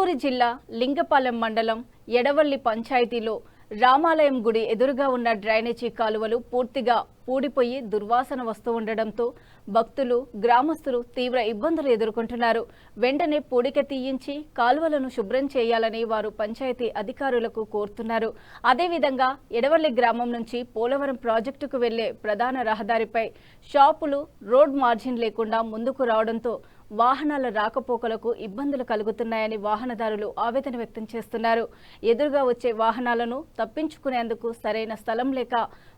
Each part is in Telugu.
అల్లూరి జిల్లా లింగపాలెం మండలం ఎడవల్లి పంచాయతీలో రామాలయం గుడి ఎదురుగా ఉన్న డ్రైనేజీ కాలువలు పూర్తిగా పూడిపోయి దుర్వాసన వస్తూ ఉండడంతో భక్తులు గ్రామస్తులు తీవ్ర ఇబ్బందులు ఎదుర్కొంటున్నారు. వెంటనే పూడిక తీయించి కాలువలను శుభ్రం చేయాలని వారు పంచాయతీ అధికారులకు కోరుతున్నారు. అదేవిధంగా ఎడవల్లి గ్రామం నుంచి పోలవరం ప్రాజెక్టుకు వెళ్లే ప్రధాన రహదారిపై షాపులు రోడ్ మార్జిన్ లేకుండా ముందుకు రావడంతో వాహనాల రాకపోకలకు ఇబ్బందులు కలుగుతున్నాయని వాహనదారులు ఆవేదన వ్యక్తం చేస్తున్నారు. ఎదురుగా వచ్చే వాహనాలను తప్పించుకునేందుకు సరైన స్థలం లేక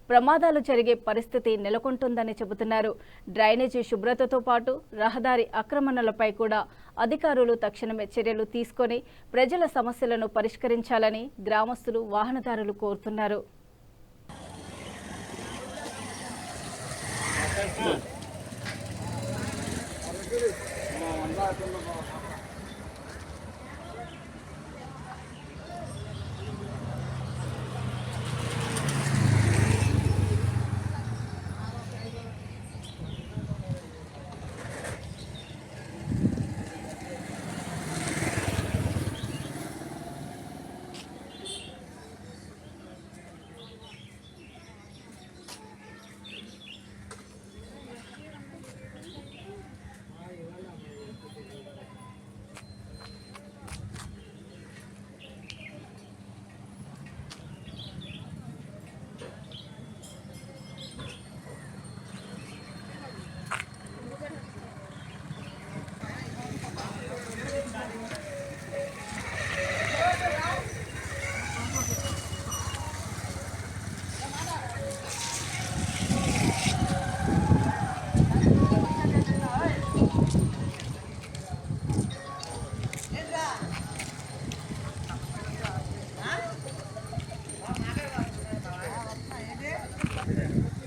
ప్రమాదాలు జరిగే పరిస్థితి నెలకొంటుందని చెబుతున్నారు. డ్రైనేజీ శుభ్రతతో పాటు రహదారి ఆక్రమణలపై కూడా అధికారులు తక్షణమే చర్యలు తీసుకొని ప్రజల సమస్యలను పరిష్కరించాలని గ్రామస్తులు వాహనదారులు కోరుతున్నారు.